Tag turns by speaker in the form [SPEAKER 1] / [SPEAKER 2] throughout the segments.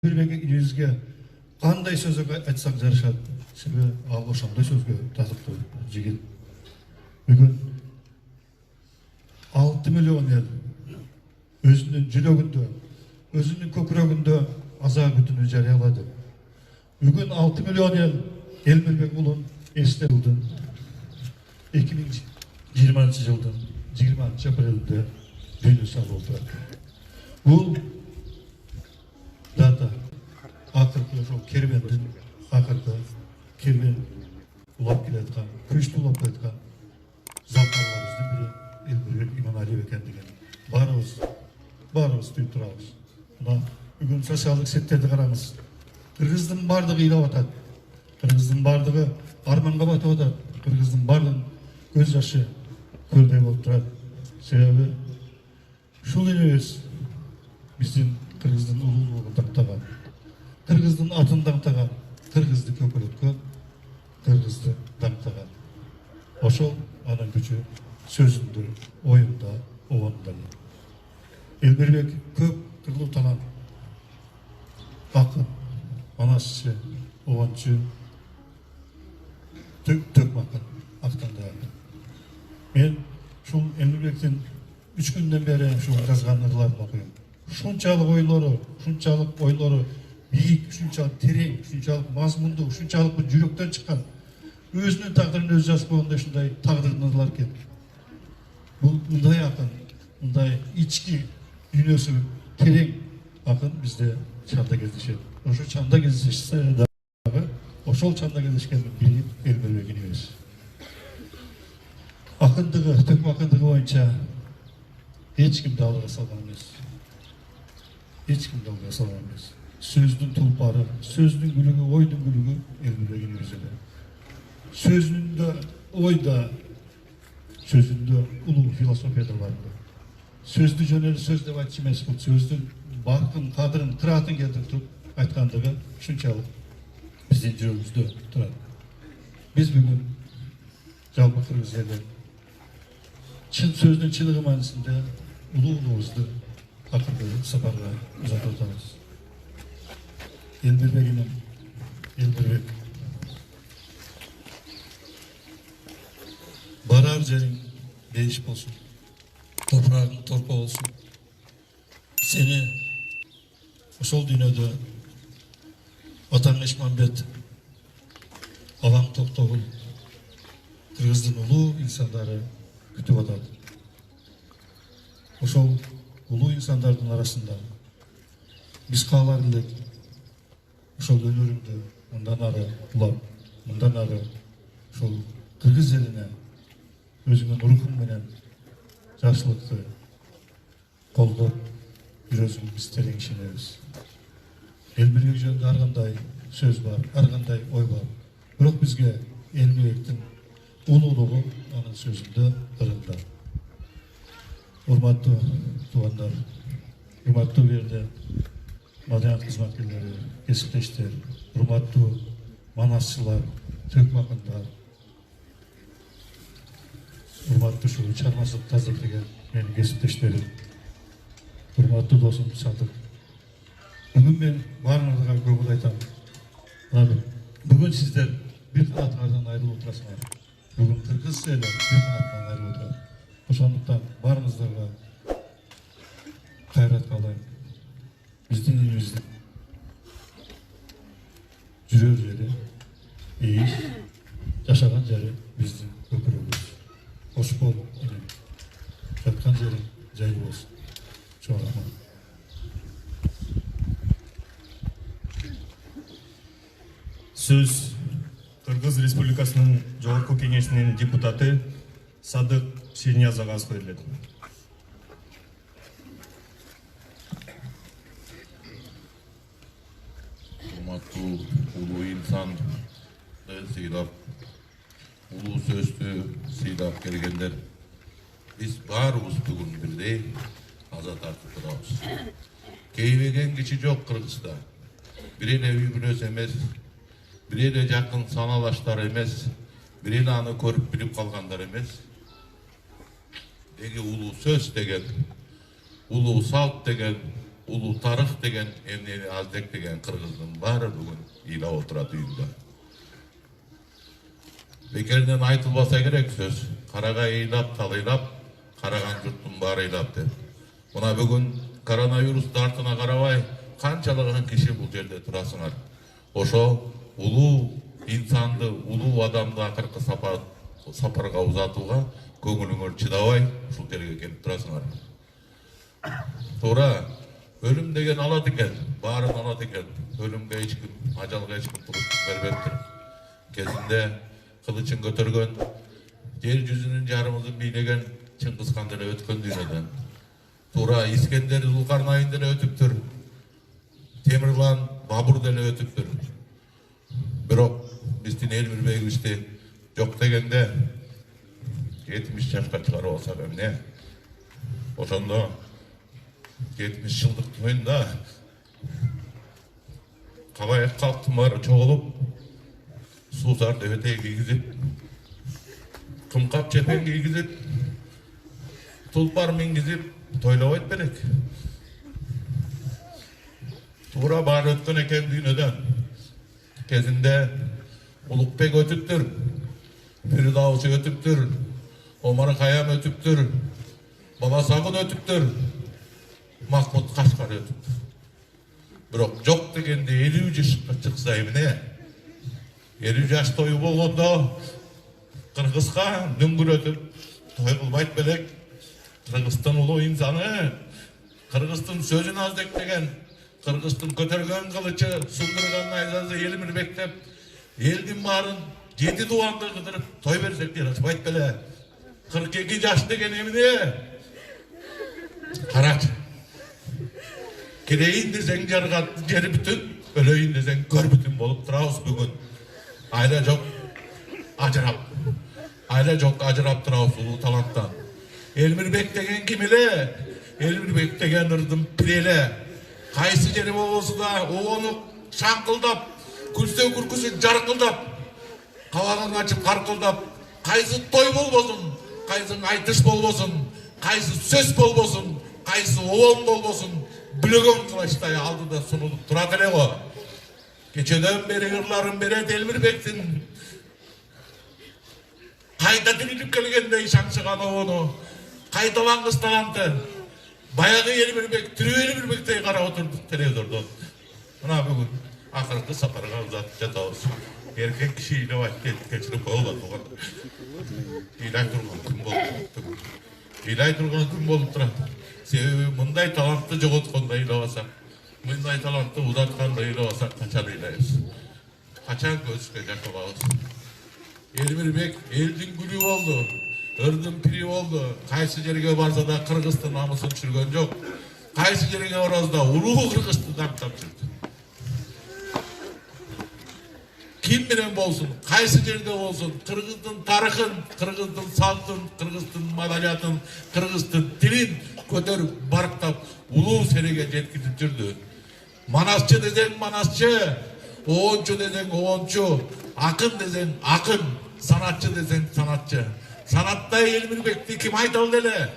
[SPEAKER 1] Elbirбек инебизге кандай сөз айтсак жарашат. Себеби ал ошондой сөзгө татыктуу жигит. Бүгүн 6 миллион ел өзүнүн жүрөгүндө, өзүнүн көкүрөгүндө аза күтүүнү жарыялады. Бүгүн 6 миллион ел Элмирбек уулун эстеп жылдын 2020 жылдын 20 апрелинде дүйнө салып Бул дата акыркы ошол кербендин акыркы кербен улап келаткан, күчтүү улап келаткан залкарларыбыздын бири Элмирбек Иманалиев экендигин баарыбыз туюп турабыз. Мына бүгүн социалдык сеттерди караңыз. Кыргыздын бардыгы ыйлап атат. Кыргыздын бардыгы арманга батып атат. Кыргыздын бардыгын көз жашы көрдөй болуп турат. Себеби ушул элебиз биздин кыргыздын улуулугун тактаган, кыргыздын атын даңтаган, кыргызды көкөлөткөн, кыргызды даңтаган. Ошол анын күчү сөзүндө, оюнда, обонда. Элмирбек көп кырлуу талант, акын, манасчы, обончу, төкмакын, актанда. Мен ушул Элмирбектин 3 күндөн бери ушул жазган ырларын окуйм. Ушунчалык ойлору бийик, ушунчалык терең, ушунчалык мазмундуу, ушунчалык жүрөктөн чыккан. Өзүнүн тагдырын өзү жазып койгондой ушундай тагдырдын ырлар экен. Бул мындай акын, мындай ички дүйнөсү терең акын бизде чанда кездешет. Ошо чанда кездешсе дагы ошол чанда кездешкендин бири Элмирбек энебиз. Акындыгы, төкмө акындыгы боюнча эч кимди алдыга салган эмес. Сөздүн тулпары, сөздүн күлүгү, ойдун күлүгү Элмирбек энебиз эле. Сөзүндө, ойда, сөзүндө улуу философия бар. Сөздү жөн сөз деп айтчу эмес, бул сөздүн баркын, кадырын, кыраатын келтирип туруп айткандыгы ушунчалык биздин жүрөгүбүздө турат. Биз бүгүн жалпы кыргыз эли чын сөздүн чыныгы маанисинде улуулугубузду акыркы сапарга узатып атабыз. Элмирбек барар жериң бейиш болсун, топурагың торпо болсун. Сени ошол дүйнөдө атаң Эшмамбет, Алаң Токтогул, кыргыздын улуу инсандары күтүп атат. Ошол улуу инсандардын арасында биз каалар элек ошол өнөрүңдү мындан ары улап, мындан ары ошол кыргыз элине өзүңдүн рухуң менен жакшылыкты колдоп жүрөсүң, биз терең ишенебиз. Элмирбек жөнүндө ар кандай сөз бар, ар кандай ой бар. Бирок бизге Элмирбектин улуулугу анын сөзүндө, ырында. Урматтуу туугандар, урматтуу жерде маданият кызматкерлери, кесиптештер, урматтуу манасчылар, төкмө акындар, урматтуу ушул чармачылыкты азектеген менин кесиптештерим, урматтуу досум Садык. Бүгүн мен баарыңарга көп айтам. Бүгүн сиздер бир канатыңардан айрылып отурасыңар. Бүгүн кыргыз эли бир канатынан айрылып отурат. Ошондуктан баарыңыздарга кайрат каалайм. Биздин элибиздин жүрөр жери, эйиш, жашаган жери биздин көкүрөгүбүз. Кош бол, энем. Жаткан жериң жайлуу болсун. Чоң рахмат.
[SPEAKER 2] Сөз Кыргыз Республикасынын Жогорку Кеңешинин депутаты Садык Ширниязовго азык берилет.
[SPEAKER 3] Урматтуу улуу инсанды сыйлап, улуу сөздү сыйлап келгендер, биз баарыбыз бүгүн бирдей аза тартып турабыз. Кейбеген киши жок Кыргызда. Бир эле үй бүлөс эмес, бир эле жакын саналаштар эмес, бир эле аны көрүп билип калгандар эмес. Деги улуу сөз деген, улуу салт деген, ulu tarih деген, emneni azdek деген Kırgızdın bari bugün ila otura düğünde. Bekerinden aytılbasa gerek söz. Karaga eylap, talylap, karagan jurttun bari eylap dep. Buna bugün koronavirus dartına karabay, kançalığın kişi bu jerde turasыңар. Oşo ulu insandı, ulu adamdı akırkı saparga uzatууга көңүлүңөр чыдабай ушул жерге келип турасыңар. Туура, ölüm деген алат экен, баарын алат экен. Ölümge эч ким, ажалга эч ким туруштук бербептир. Кезинде кылычын көтөргөн, жер жүзүнүн жарымызын бийлеген Чыңгыз хан деле өткөн дүйнөдөн. Туура, Искендер Зулкарнайын деле өтүптүр. Темирлан Бабур деле өтүптүр. Бирок биздин Элмирбековичти жок дегенде 70 жашка чыгарып алсак эмне? Ошондо 70 жылдык тоюнда кабай калктын баары чогулуп, суусар дебетей кийгизип, кымкап чепен кийгизип, тулпар мингизип тойлобойт белек. Туура баары өткөн экен дүйнөдөн. Кезинде Улукбек өтүптүр, Фирдауси өтүптүр, Омар Хаям өтүптүр, Баласагын өтүптүр, Махмуд Кашкар өтүптүр. Бирок жок дегенде 50 жашка чыкса эмне? 50 жаш тою болгондо Кыргызга дүңгүрөтүп той кылбайт белек. Кыргыздын улуу инсаны, Кыргыздын сөзүн аздектеген, Кыргыздын көтөргөн кылычы, сундурган найзасы Элмирбек деп, элдин баарын 7 дубанды кыдырып той берсек жарашпайт беле. 42 жаш деген эмне? Карачы. Келейин десең жаргат жери бүтүн, өлөйүн десең көр бүтүн болуп турабыз бүгүн. Айла жок ажырап. Айла жок ажырап турабыз улуу таланттан. Элмирбек деген ким эле? Элмирбек деген ырдын пиреле. Кайсы жери болбосо да обонуп, шаңкылдап, күлсө күркүсү жаркылдап, кабагын ачып каркылдап, кайсы той болбосун, кайсы айтыш болбосун, кайсы сөз болбосун, кайсы обон болбосун, бүлөгөн кылачтай алдыда сунулуп турат эле го. Кечеден бери ырларын берет Элмирбектин. Кайта тирилип келгендей шаңшыган обону, кайталангыс таланты. Баягы Элмирбек, тирүү Элмирбектей карап отурдук телевизордон. Мына бүгүн акыркы сапарга узатып жатабыз. Эркек киши ыйлап айтып кечирип болот болгон. Ыйлай турган күн болуп. Ыйлай турган күн болуп турат. Себеби мындай талантты жоготкондо ыйлабасак, мындай талантты узатканда ыйлабасак качан ыйлайбыз? Качан көзүбүзгө жакабабыз? Элмирбек элдин гүлү болду, ырдын пири болду. Кайсы жерге барса да Кыргыздын намысын түшүргөн жок. Кайсы жерге барса да улуу Кыргызды даттап жүрдү. Ким менен болсун, кайсы жерде болсун, Кыргыздын тарыхын, Кыргыздын салтын, Кыргыздын маданиятын, Кыргыздын тилин көтөрүп, барктап, улуу сереге жеткизип жүрдү. Манасчы десең манасчы, оончу десең оончу, акын десең акын, санатчы десең санатчы. Санаттай Элмирбекти ким айталы деле?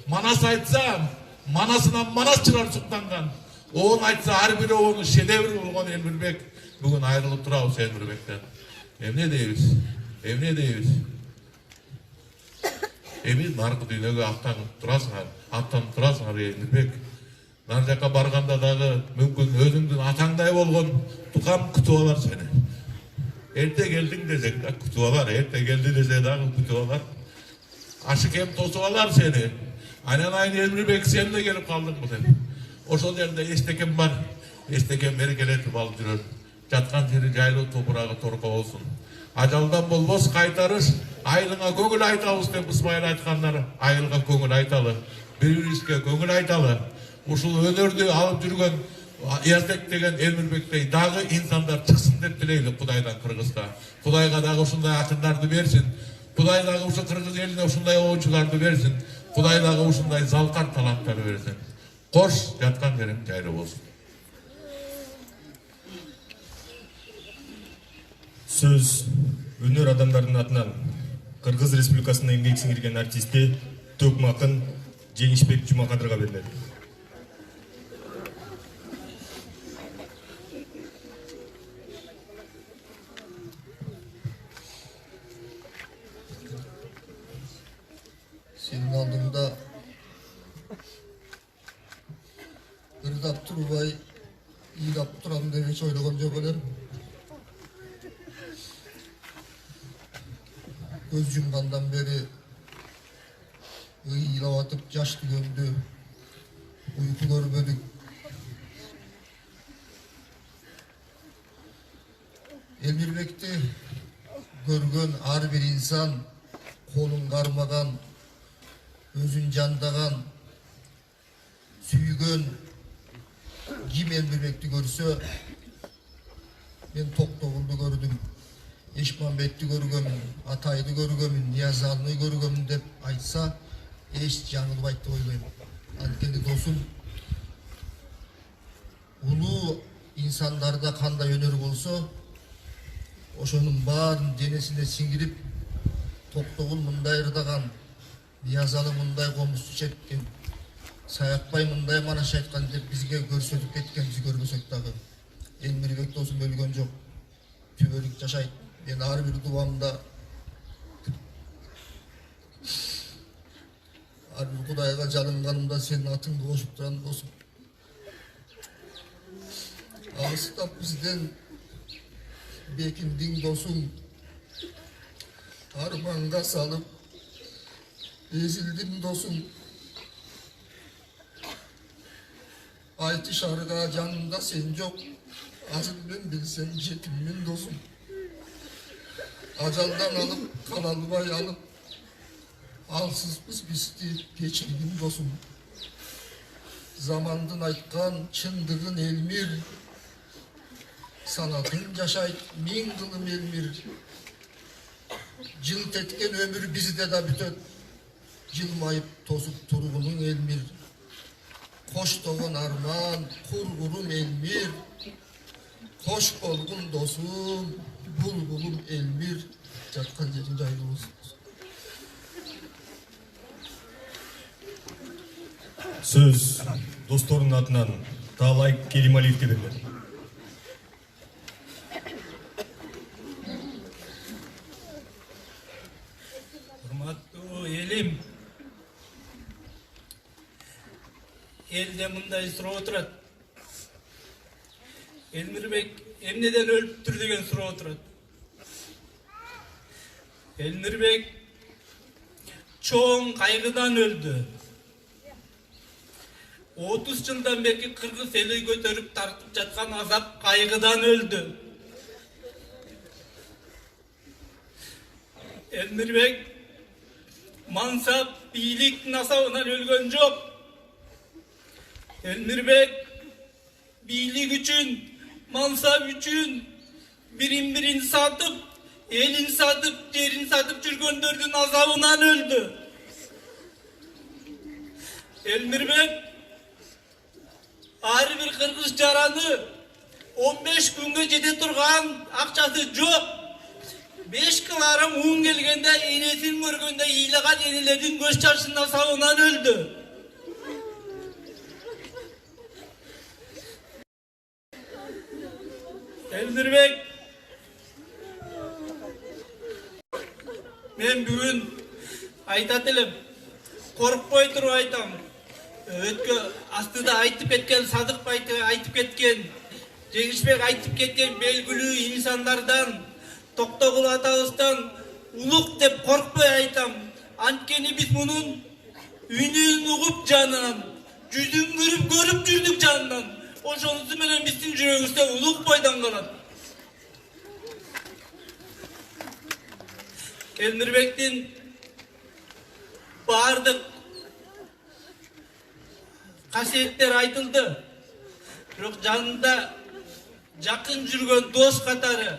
[SPEAKER 3] Манас айтса, манасынан манасчылар суктанган. Оон айтса, ар бир оonu шедевр болгон Элмирбек. Бүгүн айрылып турабыз Элмирбектен. Эмне дейбиз? Эмне дейбиз? Эми наркы дүйнөгө аттанып турасыңар Элмирбек. Нар жака барганда дагы мүмкүн өзүңдүн атаңдай болгон тукам күтүп алар сени. Эрте келдиң десең да күтүп алар, эрте келди десе дагы күтүп алар. Ашыкем тосуп алар сени. Айнан Элмирбек сен де келип калдыңбы деп. Ошол жерде эстекем бар. Эстекем эркелетип алып жүрөр. Жаткан жери жайлуу топурагы торко болсун. Ажалдан болбос кайтарыш, айылыңа көңүл айтабыз деп Ысмайыл айткандар. Айылга көңүл айталы, бири-бирибизге көңүл айталы. Ушул өнөрдү алып жүргөн Яздек деген Элмирбектей дагы инсандар чыксын деп тилейли Кудайдан Кыргызга. Кудайга дагы ушундай акындарды берсин. Кудай дагы ушу Кыргыз элине ушундай оончуларды берсин. Кудай дагы ушундай залкар таланттарды берсин. Кош жаткан жериң жайлуу болсун.
[SPEAKER 2] Сөз өнөр адамдардын атынан Кыргыз Республикасынын эмгек сиңирген артисти Төкмакын Жеңишбек Жумакадырга берилет.
[SPEAKER 4] Senin aldığında ırgap turbay iyilap turam diye hiç oynagan yok ederim. Göz yumgandan beri iyilavatıp yaş gömdü. Uyku görmedik. Elmirmekte görgön her bir insan kolun karmadan, özün candagan, süygön kim Elmirmekti görse ben Toktoğul'du gördüm. Eşmanbet'ti görgömün, Atay'dı görgömün, Niyazanlı'yı görgömün dep aytsa eş canını baytı oylayım. Antkeni dostum ulu insanlarda kanday öneri bolsa oşonun bağın denesine singirip Toktoğul mınday ırdagan, Niyazalı mınday komusu çetken, Sayakbay mınday manaş aytkan dep bizge görsödük etken bizi görgösök dağı. Elmiribek dostum ölgön jok. Tübölük yaşayt. Ben her bir duamda her bir Kudayga canım kanımda senin atın koşup duran dostum. Ağustap bizden bekindin dostum. Harmanga salıp ezildim dostum. Ayti şarga canımda sen yok. Azimden bilsen jetimmin dostum. Acaldan alıp kalalbay alıp alsız bisti geçirgin dostum. Zamandın aytkan çındığın elmir, sanatın yaşayt min kılım elmir. Cılt etken ömür bizde de bütöt, yılmayıp tosup turgunun elmir. Koş doğun arman, kurgurum elmir. Hoş olgun dostum, bulbulum elmir. Çatkan yerin caylı olsun.
[SPEAKER 2] Söz dostордун атынан Таалай Керималиевке берилет.
[SPEAKER 5] Hurmatlı elim, elde mınday сурап отурат. Elmirbek emneden ölüptür деген сурап отурат. Elmirbek çoğun kaygıdan öldü. 30 yıldan beri Kırgız eli götürüp tartıp жатқан azap kaygıdan öldü. Elmirbek mansap, biyilik nasabından ölgön yok. Elmirbek biyilik üçün, mansap üçün birin satıp, elin satıp, yerin satıp жүргөндөрдүн azabından öldü. Elmirbek her bir Kırgız jaranı 15 günge jete turgan akçası yok. 5 kılarım un gelgende enesin görgönde iyilegen enelerin göz çarşında sağından öldü. Elmirbek men bugün aytat elem, korkpay turup aytam. Ötkö astıda aytıp ketken, Sadık Baytı aytıp ketken, Жеңишбек aytıp ketken belgilүү insanlardan, Toktogул атабыздан улук деп korkpay aytam. Antkeni biz bunun үнүн угуп жанынан, жүзүн көрүп жүрдүк жанынан. Ошонусу менен биздин жүрөгүбүздө улук бойдон калат. Elmirbek'tin баардык kasiyetler aytıldı. Bирок жанында жақын жүргөн дос катары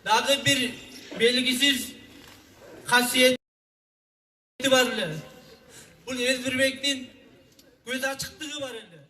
[SPEAKER 5] дагы bir белгисиz kasiyeti бар эле. Бул Элмирбектин көз ачыктыгы бар эле.